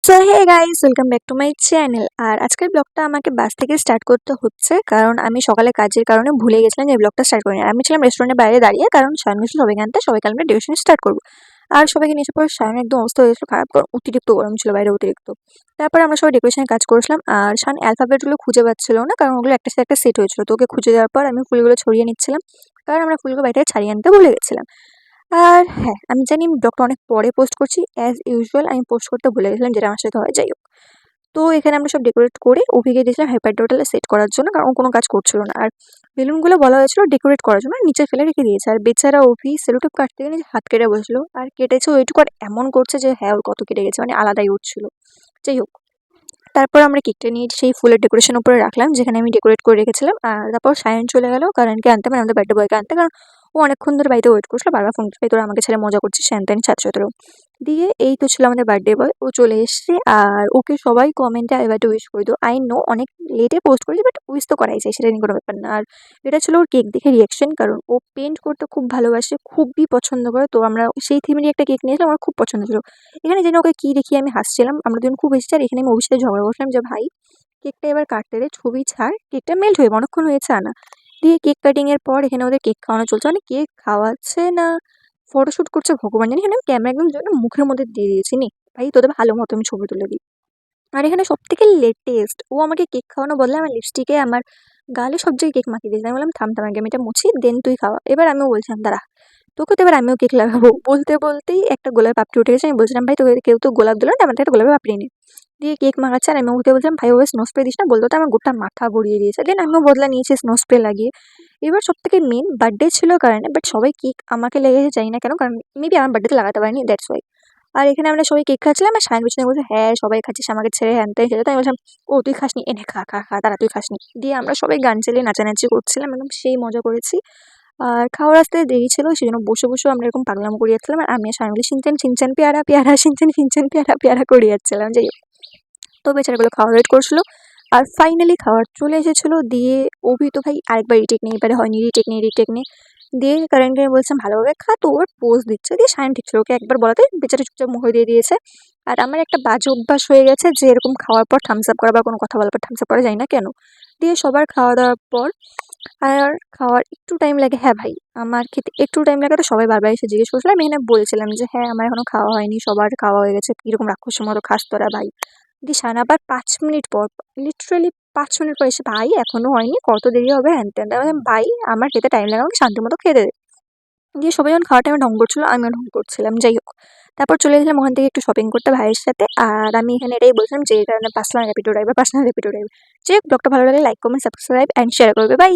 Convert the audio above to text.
So hey guys, welcome back to my channel. আর আজকের ব্লগটা আমাকে বাস থেকে স্টার্ট করতে হচ্ছে, কারণ আমি সকালে কাজের কারণে ভুলে গেছিলাম যে ব্লগটা স্টার্ট করিনি। আমি ছিলাম রেস্টুরেন্টের বাইরে দাঁড়িয়ে, কারণ সায়ন গেছিল সবাইকে আনতে, সবাইকে আমরা ডেকোরেশন স্টার্ট করবো। আর সবাইকে নিয়ে আসার পর সায়ন একদম অবস্থা হয়ে গেছিলো খারাপ, কারণ অতিরিক্ত গরম ছিল বাইরে, অতিরিক্ত। তারপরে আমরা সবাই ডেকোরেশনের কাজ করছিলাম, আর সায়ন অ্যালফাবেটগুলো খুঁজে পাচ্ছিল না, কারণ ওগুলো একটা সাথে একটা সেট হয়েছিল। তো ওকে খুঁজে দেওয়ার পর আমি ফুলগুলো ছড়িয়ে নিচ্ছিলাম, কারণ আমরা ফুলগুলো বাইরে থেকে ছাড়িয়ে আনতে ভুলে গেছিলাম। আর হ্যাঁ, আমি জানি আমি ব্লগটা অনেক পরে পোস্ট করছি, অ্যাজ ইউজুয়াল আমি পোস্ট করতে ভুলে গেছিলাম, যেটা আমার সাথে হয়। যাই হোক, তো এখানে আমরা সব ডেকোরেট করে অভিকে দিয়েছিলাম হাইপার টোটালে সেট করার জন্য, কারণ ও কোনো কাজ করছিল না। আর বেলুনগুলো বলা হয়েছিল ডেকোরেট করার জন্য, নিচে ফেলে রেখে দিয়েছে। আর বেচারা অভি সেলোটেপ কাটতে গিয়ে নিজে হাত কেটে বসলো, আর কেটেছে ওইটুকু, আর এমন করছে যে হ্যাঁ ওর কত কেটে গেছে, মানে আলাদাই উঠছিল। যাই হোক, তারপর আমরা কেকটা নিয়ে সেই ফুলের ডেকোরেশন উপরে রাখলাম, যেখানে আমি ডেকোরেট করে রেখেছিলাম। আর তারপর সায়ন চলে গেল কারণকে আনতে, মানে আমাদের বার্থডে বয়কে আনতে, কারণ ও অনেকক্ষণ ধরে বাড়িতে ওয়েট করছিল, বারবার ফোন করছিল তোরা আমাকে ছেড়ে মজা করছিস হ্যান ত্যান ছাত্রদেরও দিয়ে। এই তো ছিল আমাদের বার্থডে বয়, ও চলে এসছে। আর ওকে সবাই কমেন্টে আই বার্থডে উইশ করে দিও। আই নো অনেক লেটে পোস্ট করেছি, বাট উইশ তো করাই যায়, সেটা নিয়ে কোনো ব্যাপার না। আর এটা ছিল ওর কেক দেখে রিয়াকশন, কারণ ও পেন্ট করতে খুব ভালোবাসে, খুবই পছন্দ করে। তো আমরা সেই থিমেরই একটা কেক নিয়েছিলাম, আমার খুব পছন্দ ছিল। এখানে যেন ওকে কী দেখিয়ে আমি হাসছিলাম, আমরা দুজন খুব এসেছি। আর এখানে আমি অভির সাথে ঝগড়া বসলাম যে ভাই কেকটা এবার কাটতে দে, ছবি ছাড়, কেকটা মেল্ট হয়ে অনেকক্ষণ হয়েছে আনা। দিয়ে কেক কাটিং এর পর এখানে ওদের কেক খাওয়ানো চলছে, মানে কেক খাওয়াচ্ছে না ফটোশুট করছে ভগবান জানি। এখানে ক্যামেরা একদম জন্য মুখের মধ্যে দিয়ে দিয়েছি, নি ভাই তোদের ভালো মতো আমি ছবি তুলে দিই। আর এখানে সব থেকে লেটেস্ট, ও আমাকে কেক খাওয়ানো বদলে আমার লিপস্টিকে আমার গালে সব জায়গায় কেক মাখিয়ে দিয়েছে। আমি বললাম থাম থাম, আগে আমি এটা মুছি, দেন তুই খাওয়া। এবার আমিও বলছিলাম দাঁড়া, তোকে তো এবার আমিও কেক লাগাবো। বলতে বলতেই একটা গোলাপ পাপড়ি উঠে গেছে। আমি বলছিলাম ভাই তোকে কেউ তো গোলাপ দিল না, আমার থেকে একটা গোলাপের পাপড়ি নে। দিয়ে কেক মাখাচ্ছে, আর আমি ওকে বলছিলাম ভাই ওকে স্নো স্প্রে দিস না, বলতো তো আমার গোটা মাথা ভরিয়ে দিয়েছে। দেন আমিও বদলা নিয়েছি স্নো স্প্রে লাগিয়ে। এবার সব থেকে মেন বার্থডে ছিল কারণে, বাট সবাই কেক আমাকে লেগেছে জানি না কেন, কারণ মেবি আমার বার্থডেতে লাগাতে পারিনি, দ্যাটস ওয়াই। আর এখানে আমরা সবাই কেক খাচ্ছিলাম, আর সায়ন পিছনে বলছে হ্যাঁ সবাই খাচ্ছিস আমাকে ছেড়ে, হ্যান ত্যান সেটা। তাই বলছিলাম ও তুই খাসনি, এনে খা খা খা, তারা তুই খাসনি। দিয়ে আমরা সবাই গান চালিয়ে নাচানাচি করছিলাম, একদম সেই মজা করেছি। আর খাওয়ার আসতে দেরি ছিল, সেজন্য বসে বসেও আমরা এরকম পাগলামো করে যাচ্ছিলাম। আর আমি আর সায়ন মিলে শিনচান শিনচান পেয়ারা পেয়ারা, শিনচান শিনচান পেয়ারা পেয়ারা করে যাচ্ছিলাম। যাই হোক, তো বেচারাগুলো খাওয়া ওয়েট করছিল। আর ফাইনালি খাবার চলে এসেছিলো। দিয়ে অভি তো ভাই আরেকবার রিটেক নিয়ে, এবারে হয়নি, রিটেক নিয়ে রিটেক নিয়ে। দিয়ে কারেন্টকে বলছিলাম ভালোভাবে খা, তো ওর পোজ দিচ্ছে। দিয়ে সায়ন ঠিক ছিল, ওকে একবার বলাতে বেচারা চুপচাপ মুখ দিয়ে দিয়েছে। আর আমার একটা বাজে অভ্যাস হয়ে গেছে যে এরকম খাওয়ার পর থামস আপ করা বা কোনো কথা বলার পর থামস আপ করা যায় না কেন। দিয়ে সবার খাওয়া দাওয়ার পর, আর খাওয়ার একটু টাইম লাগে, হ্যাঁ ভাই আমার খেতে একটু টাইম লাগে, তো সবাই বারবার এসে জিজ্ঞেস করছিল। আমি এখানে বলছিলাম যে হ্যাঁ আমার এখনো খাওয়া হয়নি, সবার খাওয়া হয়ে গেছে, কীরকম রাক্ষসের মতো খাস তোরা ভাই। দিশান আবার ৫ মিনিট পর, লিটারালি ৫ মিনিট পর এসে ভাই এখনো হয়নি, কত দেরি হবে হ্যান ত্যান। আমি বললাম, ভাই আমার খেতে টাইম লাগে, আমাকে শান্তি মতো খেতে দে। দিয়ে সবাই যখন খাওয়ার টাইমে ঢং করছিল, আমিও ঢং করছিলাম। যাই হোক, তারপর চলে গেছিলাম ওখান থেকে একটু শপিং করতে ভাইয়ের সাথে। আর আমি এখানে এটাই বলছিলাম যে এই কারণে personal Rapido driver, personal Rapido driver. যে ব্লগটা ভালো লাগলে like comment subscribe and share করবে। বাই।